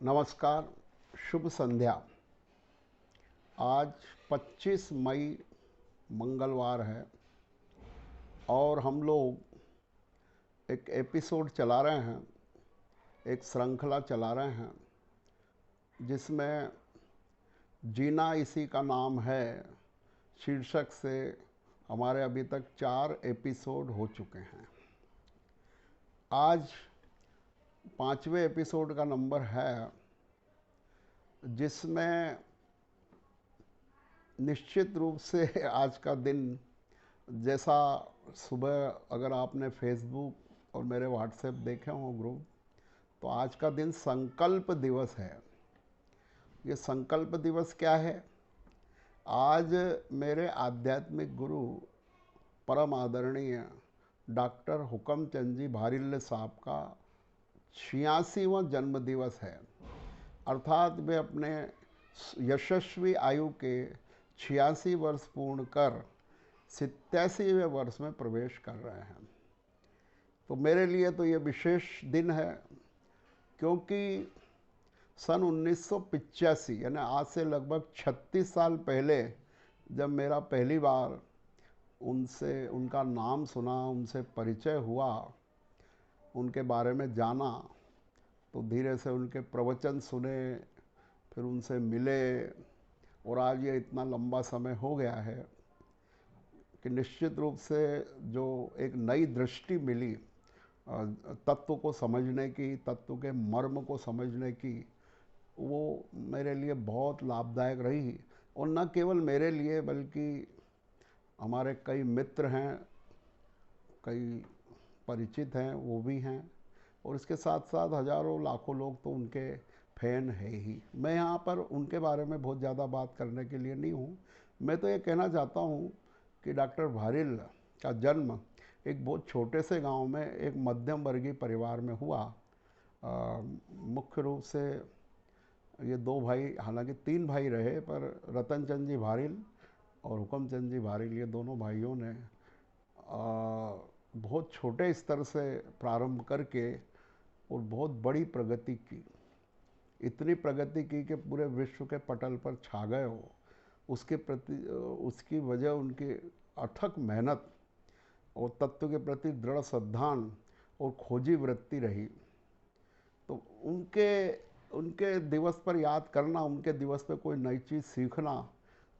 नमस्कार, शुभ संध्या। आज 25 मई मंगलवार है और हम लोग एक एपिसोड चला रहे हैं, एक श्रृंखला चला रहे हैं जिसमें जीना इसी का नाम है शीर्षक से हमारे अभी तक 4 एपिसोड हो चुके हैं। आज 5वें एपिसोड का नंबर है जिसमें निश्चित रूप से आज का दिन, जैसा सुबह अगर आपने फेसबुक और मेरे व्हाट्सएप देखे हों ग्रुप, तो आज का दिन संकल्प दिवस है। ये संकल्प दिवस क्या है? आज मेरे आध्यात्मिक गुरु परम आदरणीय डॉक्टर हुकमचंद जी भारिल्ले साहब का 86वां जन्म दिवस है। अर्थात वे अपने यशस्वी आयु के 86 वर्ष पूर्ण कर 87वें वर्ष में प्रवेश कर रहे हैं। तो मेरे लिए तो ये विशेष दिन है क्योंकि सन 1985 यानी आज से लगभग 36 साल पहले जब मेरा पहली बार उनका नाम सुना, उनसे परिचय हुआ, उनके बारे में जाना, तो धीरे से उनके प्रवचन सुने, फिर उनसे मिले और आज ये इतना लंबा समय हो गया है कि निश्चित रूप से जो एक नई दृष्टि मिली तत्व को समझने की, तत्व के मर्म को समझने की, वो मेरे लिए बहुत लाभदायक रही। और न केवल मेरे लिए बल्कि हमारे कई मित्र हैं, कई परिचित हैं, वो भी हैं, और इसके साथ साथ हजारों लाखों लोग तो उनके फैन है ही। मैं यहाँ पर उनके बारे में बहुत ज़्यादा बात करने के लिए नहीं हूँ। मैं तो ये कहना चाहता हूँ कि डॉक्टर भारिल का जन्म एक बहुत छोटे से गांव में एक मध्यम वर्गीय परिवार में हुआ। मुख्य रूप से ये 2 भाई, हालांकि 3 भाई रहे, पर रतन चंद जी भारिल और हुकमचंद जी भारिल, ये दोनों भाइयों ने बहुत छोटे स्तर से प्रारंभ करके और बहुत बड़ी प्रगति की। इतनी प्रगति की कि पूरे विश्व के पटल पर छा गए हो। उसकी वजह उनकी अथक मेहनत और तत्व के प्रति दृढ़ श्रद्धान और खोजी वृत्ति रही। तो उनके दिवस पर याद करना, उनके दिवस पर कोई नई चीज़ सीखना,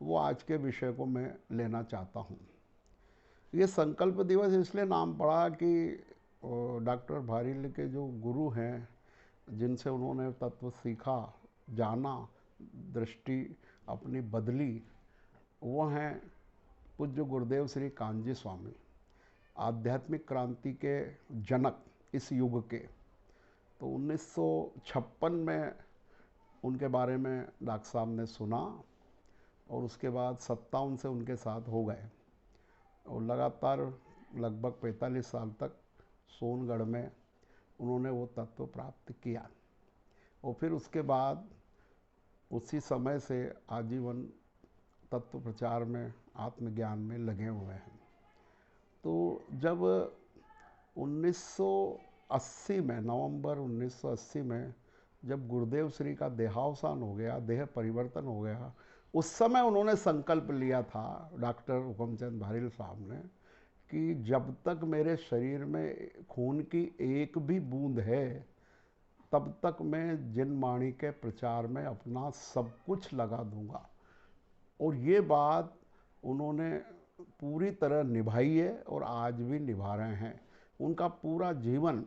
वो आज के विषय को मैं लेना चाहता हूँ। ये संकल्प दिवस इसलिए नाम पड़ा कि डॉक्टर भारिल के जो गुरु हैं, जिनसे उन्होंने तत्व सीखा, जाना, दृष्टि अपनी बदली, वो हैं पूज्य गुरुदेव श्री कान्जी स्वामी, आध्यात्मिक क्रांति के जनक इस युग के। तो 1956 में उनके बारे में डॉक्टर साहब ने सुना और उसके बाद 57 से उनके साथ हो गए और लगातार लगभग 45 साल तक सोनगढ़ में उन्होंने वो तत्व प्राप्त किया। और फिर उसके बाद उसी समय से आजीवन तत्व प्रचार में, आत्मज्ञान में लगे हुए हैं। तो जब 1980 में, नवंबर 1980 में जब गुरुदेव श्री का देहावसान हो गया, देह परिवर्तन हो गया, उस समय उन्होंने संकल्प लिया था डॉक्टर हुकमचंद भारिल साहब ने कि जब तक मेरे शरीर में खून की एक भी बूंद है तब तक मैं जिनवाणी के प्रचार में अपना सब कुछ लगा दूंगा। और ये बात उन्होंने पूरी तरह निभाई है और आज भी निभा रहे हैं। उनका पूरा जीवन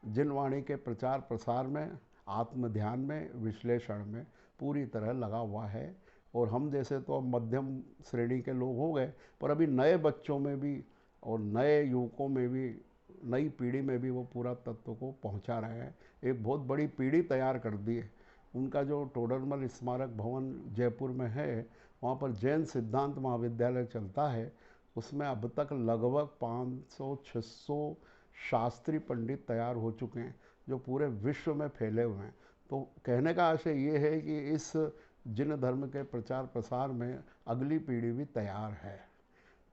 जिनवाणी के प्रचार प्रसार में, आत्म ध्यान में, विश्लेषण में पूरी तरह लगा हुआ है। और हम जैसे तो अब मध्यम श्रेणी के लोग हो गए, पर अभी नए बच्चों में भी और नए युवकों में भी, नई पीढ़ी में भी वो पूरा तत्व को पहुंचा रहे हैं। एक बहुत बड़ी पीढ़ी तैयार कर दी है। उनका जो टोडरमल स्मारक भवन जयपुर में है, वहाँ पर जैन सिद्धांत महाविद्यालय चलता है। उसमें अब तक लगभग 500-600 शास्त्री पंडित तैयार हो चुके हैं जो पूरे विश्व में फैले हुए हैं। तो कहने का आशय ये है कि इस जिन धर्म के प्रचार प्रसार में अगली पीढ़ी भी तैयार है।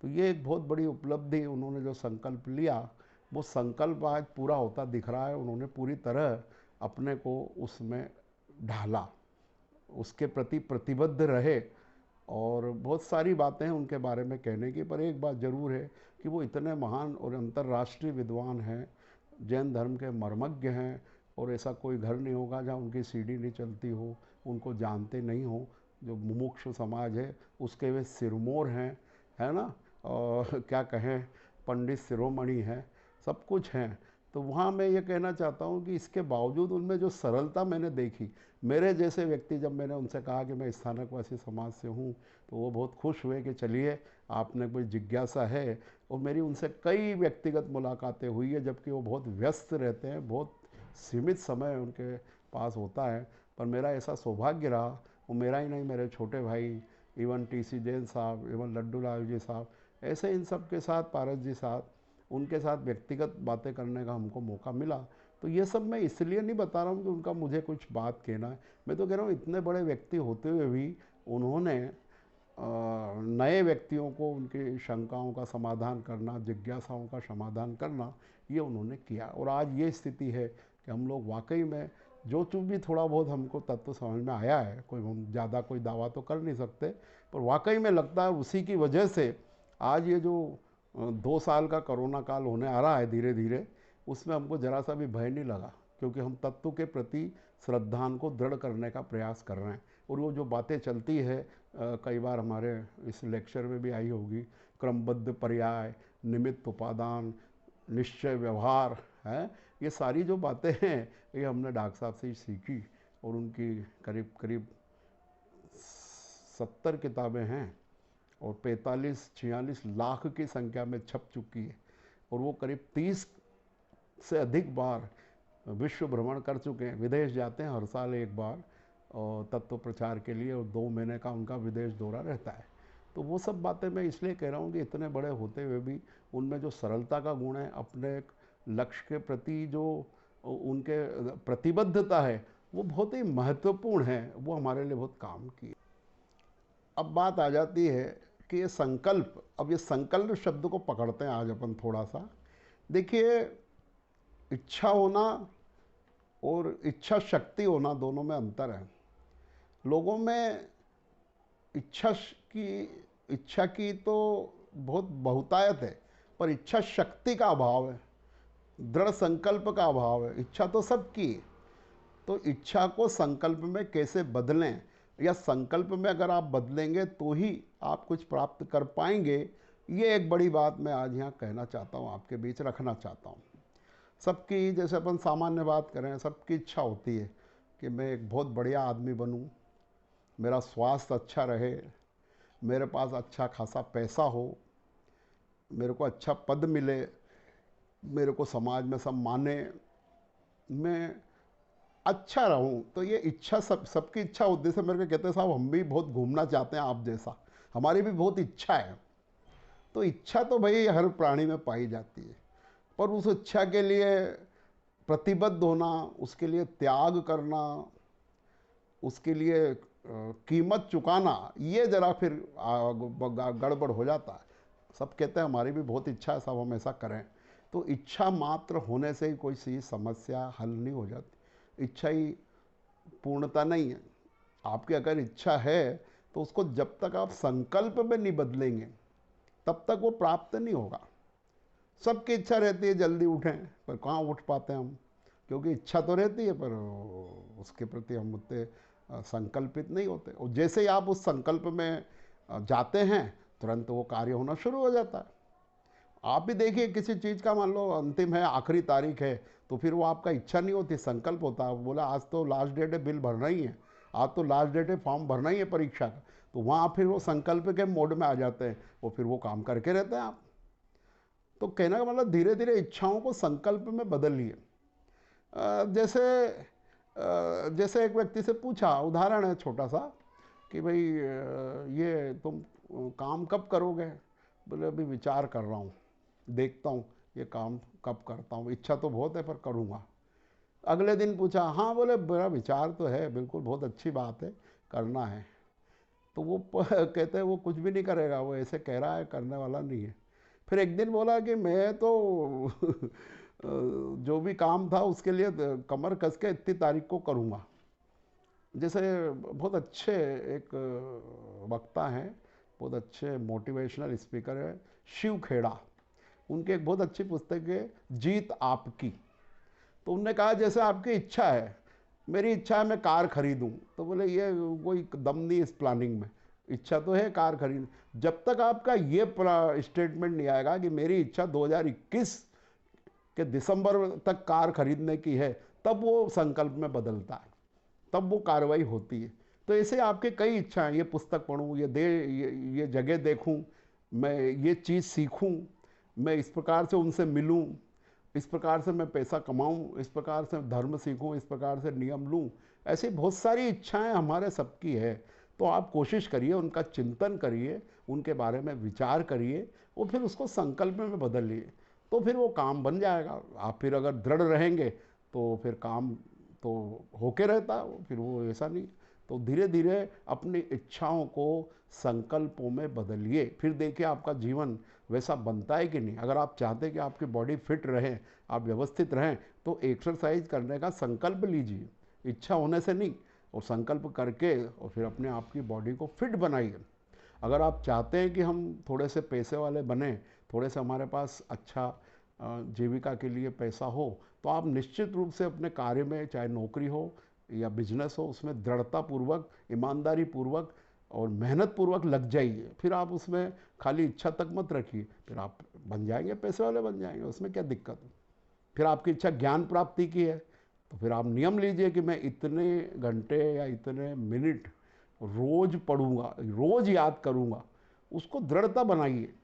तो ये एक बहुत बड़ी उपलब्धि, उन्होंने जो संकल्प लिया वो संकल्प आज पूरा होता दिख रहा है। उन्होंने पूरी तरह अपने को उसमें ढाला, उसके प्रति प्रतिबद्ध रहे। और बहुत सारी बातें हैं उनके बारे में कहने की, पर एक बात ज़रूर है कि वो इतने महान और अंतर्राष्ट्रीय विद्वान हैं, जैन धर्म के मर्मज्ञ हैं, और ऐसा कोई घर नहीं होगा जहाँ उनकी सीढ़ी नहीं चलती हो, उनको जानते नहीं हो। जो मुमुक्षु समाज है उसके वे सिरमौर हैं, है ना, और क्या कहें, पंडित शिरोमणि हैं, सब कुछ हैं। तो वहाँ मैं ये कहना चाहता हूँ कि इसके बावजूद उनमें जो सरलता मैंने देखी, मेरे जैसे व्यक्ति, जब मैंने उनसे कहा कि मैं स्थानकवासी समाज से हूँ, तो वो बहुत खुश हुए कि चलिए आपने कोई जिज्ञासा है। और मेरी उनसे कई व्यक्तिगत मुलाकातें हुई है, जबकि वो बहुत व्यस्त रहते हैं, बहुत सीमित समय उनके पास होता है। पर मेरा ऐसा सौभाग्य रहा, वो मेरा ही नहीं, मेरे छोटे भाई, इवन टीसी जैन साहब, इवन लड्डू लाल जी साहब, ऐसे इन सब के साथ, पारस जी साहब, उनके साथ व्यक्तिगत बातें करने का हमको मौका मिला। तो ये सब मैं इसलिए नहीं बता रहा हूँ कि उनका मुझे कुछ बात कहना है, मैं तो कह रहा हूँ इतने बड़े व्यक्ति होते हुए भी उन्होंने नए व्यक्तियों को उनकी शंकाओं का समाधान करना, जिज्ञासाओं का समाधान करना, ये उन्होंने किया। और आज ये स्थिति है कि हम लोग वाकई में जो चूँ भी थोड़ा बहुत हमको तत्व समझ में आया है, कोई हम ज़्यादा कोई दावा तो कर नहीं सकते, पर वाकई में लगता है उसी की वजह से आज ये जो 2 साल का कोरोना काल होने आ रहा है धीरे धीरे, उसमें हमको ज़रा सा भी भय नहीं लगा, क्योंकि हम तत्व के प्रति श्रद्धान को दृढ़ करने का प्रयास कर रहे हैं। और वो जो बातें चलती है, कई बार हमारे इस लेक्चर में भी आई होगी, क्रमबद्ध पर्याय, निमित्त उपादान, निश्चय व्यवहार है, ये सारी जो बातें हैं ये हमने डॉक्टर साहब से ही सीखी। और उनकी करीब करीब 70 किताबें हैं और 45-46 लाख की संख्या में छप चुकी है। और वो करीब 30 से अधिक बार विश्व भ्रमण कर चुके हैं, विदेश जाते हैं हर साल एक बार और तत्व प्रचार के लिए, और 2 महीने का उनका विदेश दौरा रहता है। तो वो सब बातें मैं इसलिए कह रहा हूँ कि इतने बड़े होते हुए भी उनमें जो सरलता का गुण है, अपने लक्ष्य के प्रति जो उनके प्रतिबद्धता है, वो बहुत ही महत्वपूर्ण है, वो हमारे लिए बहुत काम की। अब बात आ जाती है कि ये संकल्प, अब ये संकल्प शब्द को पकड़ते हैं आज अपन थोड़ा सा। देखिए, इच्छा होना और इच्छा शक्ति होना दोनों में अंतर है। लोगों में इच्छा की तो बहुत बहुतायत है, पर इच्छा शक्ति का अभाव है, दृढ़ संकल्प का अभाव है। इच्छा तो सबकी है, तो इच्छा को संकल्प में कैसे बदलें, या संकल्प में अगर आप बदलेंगे तो ही आप कुछ प्राप्त कर पाएंगे, ये एक बड़ी बात मैं आज यहाँ कहना चाहता हूँ, आपके बीच रखना चाहता हूँ। सबकी, जैसे अपन सामान्य बात करें, सबकी इच्छा होती है कि मैं एक बहुत बढ़िया आदमी बनूं, मेरा स्वास्थ्य अच्छा रहे, मेरे पास अच्छा खासा पैसा हो, मेरे को अच्छा पद मिले, मेरे को समाज में सब माने, मैं अच्छा रहूं। तो ये इच्छा सबकी इच्छा होती है। मेरे को कहते हैं साहब हम भी बहुत घूमना चाहते हैं आप जैसा, हमारी भी बहुत इच्छा है। तो इच्छा तो भाई हर प्राणी में पाई जाती है, पर उस इच्छा के लिए प्रतिबद्ध होना, उसके लिए त्याग करना, उसके लिए कीमत चुकाना, ये ज़रा फिर गड़बड़ हो जाता है। सब कहते हैं हमारी भी बहुत इच्छा है, सब हम ऐसा करें। तो इच्छा मात्र होने से ही कोई सी समस्या हल नहीं हो जाती। इच्छा ही पूर्णता नहीं है। आपकी अगर इच्छा है तो उसको जब तक आप संकल्प में नहीं बदलेंगे तब तक वो प्राप्त नहीं होगा। सबकी इच्छा रहती है जल्दी उठें, पर कहाँ उठ पाते हैं हम, क्योंकि इच्छा तो रहती है पर उसके प्रति हम उतने संकल्पित नहीं होते। और जैसे ही आप उस संकल्प में जाते हैं तुरंत वो कार्य होना शुरू हो जाता है। आप भी देखिए, किसी चीज़ का मान लो अंतिम है, आखिरी तारीख है, तो फिर वो आपका इच्छा नहीं होती, संकल्प होता है। बोला आज तो लास्ट डेट है, बिल भरना ही है, आज तो लास्ट डेट है, फॉर्म भरना ही है परीक्षा का, तो वहाँ फिर वो संकल्प के मोड में आ जाते हैं, वो फिर वो काम करके रहते हैं आप। तो कहने का मतलब धीरे धीरे इच्छाओं को संकल्प में बदलिए। जैसे जैसे एक व्यक्ति से पूछा, उदाहरण है छोटा सा, कि भाई ये तुम काम कब करोगे? बोले अभी विचार कर रहा हूँ, देखता हूँ ये काम कब करता हूँ, इच्छा तो बहुत है पर करूँगा। अगले दिन पूछा, हाँ, बोले मेरा विचार तो है, बिल्कुल बहुत अच्छी बात है, करना है। तो वो कहते हैं वो कुछ भी नहीं करेगा, वो ऐसे कह रहा है, करने वाला नहीं है। फिर एक दिन बोला कि मैं तो जो भी काम था उसके लिए कमर कस के इतनी तारीख को करूँगा। जैसे बहुत अच्छे एक वक्ता हैं, बहुत अच्छे मोटिवेशनल स्पीकर है शिव खेड़ा। उनकी एक बहुत अच्छी पुस्तक है जीत आपकी। तो उनने कहा जैसे आपकी इच्छा है, मेरी इच्छा है मैं कार खरीदूं, तो बोले ये कोई दम नहीं इस प्लानिंग में। इच्छा तो है कार खरीद, जब तक आपका ये स्टेटमेंट नहीं आएगा कि मेरी इच्छा 2021 के दिसंबर तक कार खरीदने की है, तब वो संकल्प में बदलता है, तब वो कार्रवाई होती है। तो ऐसे आपके कई इच्छाएं, ये पुस्तक पढूं, ये जगह देखूं, मैं ये चीज़ सीखूं, मैं इस प्रकार से उनसे मिलूं, इस प्रकार से मैं पैसा कमाऊं, इस प्रकार से धर्म सीखूं, इस प्रकार से नियम लूं। ऐसी बहुत सारी इच्छाएं हमारे सबकी है। तो आप कोशिश करिए, उनका चिंतन करिए, उनके बारे में विचार करिए और फिर उसको संकल्प में बदलिए, तो फिर वो काम बन जाएगा। आप फिर अगर दृढ़ रहेंगे तो फिर काम तो होके रहता है, फिर वो ऐसा नहीं। तो धीरे धीरे अपनी इच्छाओं को संकल्पों में बदलिए, फिर देखिए आपका जीवन वैसा बनता है कि नहीं। अगर आप चाहते हैं कि आपकी बॉडी फिट रहे, आप व्यवस्थित रहें, तो एक्सरसाइज करने का संकल्प लीजिए, इच्छा होने से नहीं, और संकल्प करके और फिर अपने आप की बॉडी को फिट बनाइए। अगर आप चाहते हैं कि हम थोड़े से पैसे वाले बने, थोड़े से हमारे पास अच्छा जीविका के लिए पैसा हो, तो आप निश्चित रूप से अपने कार्य में, चाहे नौकरी हो या बिजनेस हो, उसमें दृढ़तापूर्वक, ईमानदारी पूर्वक और मेहनत पूर्वक लग जाइए। फिर आप उसमें खाली इच्छा तक मत रखिए, फिर आप बन जाएंगे, पैसे वाले बन जाएंगे, उसमें क्या दिक्कत है। फिर आपकी इच्छा ज्ञान प्राप्ति की है, तो फिर आप नियम लीजिए कि मैं इतने घंटे या इतने मिनट रोज पढ़ूंगा, रोज याद करूंगा। उसको दृढ़ता बनाइए।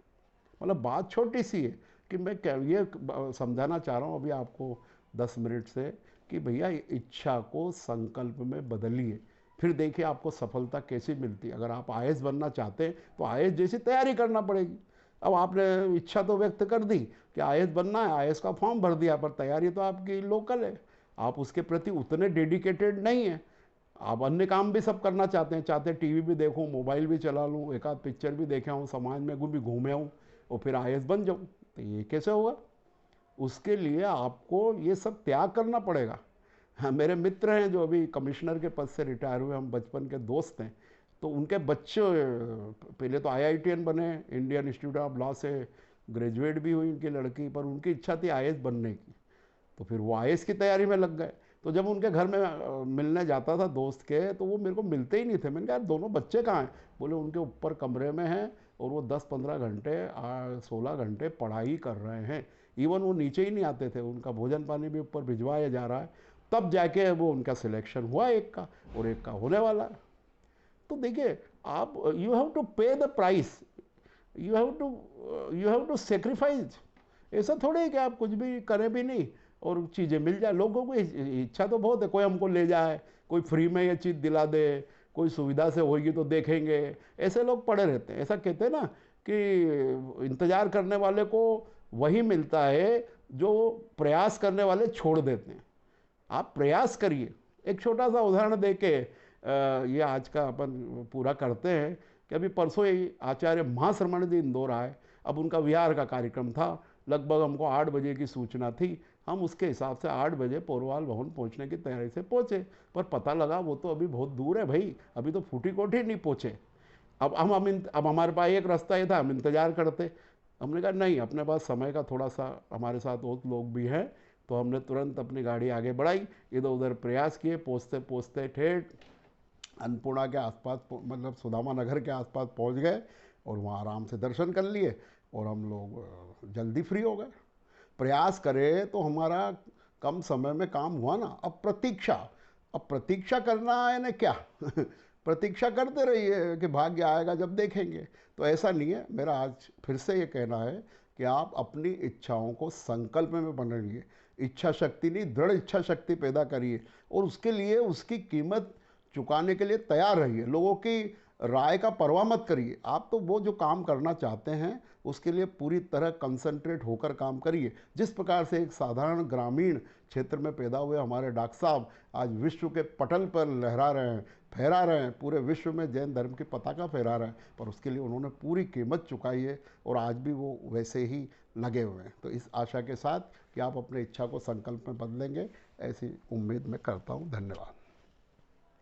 मतलब बात छोटी सी है कि मैं क्या ये समझाना चाह रहा हूँ अभी आपको 10 मिनट से, कि भैया इच्छा को संकल्प में बदलिए, फिर देखिए आपको सफलता कैसी मिलती है। अगर आप आईएएस बनना चाहते हैं तो आईएएस जैसी तैयारी करना पड़ेगी। अब आपने इच्छा तो व्यक्त कर दी कि आईएएस बनना है, आईएएस का फॉर्म भर दिया, पर तैयारी तो आपकी लोकल है, आप उसके प्रति उतने डेडिकेटेड नहीं है। आप अन्य काम भी सब करना चाहते हैं, चाहते टीवी भी देखूं, मोबाइल भी चला लूं, एक आध पिक्चर भी देखे हूँ, समाज में भी घूमे हूँ, और फिर आईएएस बन जाऊँ, तो ये कैसे होगा। उसके लिए आपको ये सब त्याग करना पड़ेगा। हाँ, मेरे मित्र हैं जो अभी कमिश्नर के पद से रिटायर हुए, हम बचपन के दोस्त हैं। तो उनके बच्चे पहले तो आईआईटीएन बने, इंडियन इंस्टीट्यूट ऑफ लॉ से ग्रेजुएट भी हुई उनकी लड़की, पर उनकी इच्छा थी आईएएस बनने की, तो फिर वो आईएएस की तैयारी में लग गए। तो जब उनके घर में मिलने जाता था दोस्त के, तो वो मेरे को मिलते ही नहीं थे। मैंने कहा यार दोनों बच्चे कहाँ हैं? बोले उनके ऊपर कमरे में हैं और वो 10-15 घंटे 16 घंटे पढ़ाई कर रहे हैं। इवन वो नीचे ही नहीं आते थे, उनका भोजन पानी भी ऊपर भिजवाया जा रहा है, तब जाके वो उनका सिलेक्शन हुआ एक का, और एक का होने वाला है। तो देखिए आप, you have to pay the price, you have to sacrifice. ऐसा थोड़ी है कि आप कुछ भी करें भी नहीं और चीज़ें मिल जाए। लोगों को इच्छा तो बहुत है, कोई हमको ले जाए, कोई फ्री में ये चीज़ दिला दे, कोई सुविधा से होगी तो देखेंगे, ऐसे लोग पड़े रहते हैं। ऐसा कहते हैं ना कि इंतजार करने वाले को वही मिलता है जो प्रयास करने वाले छोड़ देते हैं। आप प्रयास करिए। एक छोटा सा उदाहरण दे के ये आज का अपन पूरा करते हैं कि अभी परसों ही आचार्य महाश्रमण जी इंदौर आए। अब उनका विहार का कार्यक्रम था, लगभग हमको 8 बजे की सूचना थी। हम उसके हिसाब से 8 बजे पोरवाल भवन पहुंचने की तैयारी से पहुंचे, पर पता लगा वो तो अभी बहुत दूर है भाई, अभी तो फूटी कोठी नहीं पहुंचे। अब हमारे पास एक रास्ता ये था, हम इंतजार करते। हमने कहा नहीं, अपने पास समय का थोड़ा सा, हमारे साथ और लोग भी हैं, तो हमने तुरंत अपनी गाड़ी आगे बढ़ाई, इधर उधर प्रयास किए, पहुँचते पहुँचते ठेठ अन्नपूर्णा के आसपास, मतलब सुदामा नगर के आसपास पहुंच गए, और वहाँ आराम से दर्शन कर लिए, और हम लोग जल्दी फ्री हो गए। प्रयास करें तो हमारा कम समय में काम हुआ ना। अब प्रतीक्षा करना है ना क्या प्रतीक्षा करते रहिए कि भाग्य आएगा जब देखेंगे। तो ऐसा नहीं है। मेरा आज फिर से ये कहना है कि आप अपनी इच्छाओं को संकल्प में बनाइए। इच्छा शक्ति नहीं, दृढ़ इच्छा शक्ति पैदा करिए, और उसके लिए उसकी कीमत चुकाने के लिए तैयार रहिए। लोगों की राय का परवाह मत करिए। आप तो वो जो काम करना चाहते हैं उसके लिए पूरी तरह कंसंट्रेट होकर काम करिए। जिस प्रकार से एक साधारण ग्रामीण क्षेत्र में पैदा हुए हमारे डॉक्टर साहब आज विश्व के पटल पर लहरा रहे हैं, फहरा रहे हैं, पूरे विश्व में जैन धर्म की पताका फहरा रहे हैं, पर उसके लिए उन्होंने पूरी कीमत चुकाई है, और आज भी वो वैसे ही लगे हुए हैं। तो इस आशा के साथ कि आप अपने इच्छा को संकल्प में बदलेंगे, ऐसी उम्मीद मैं करता हूँ। धन्यवाद।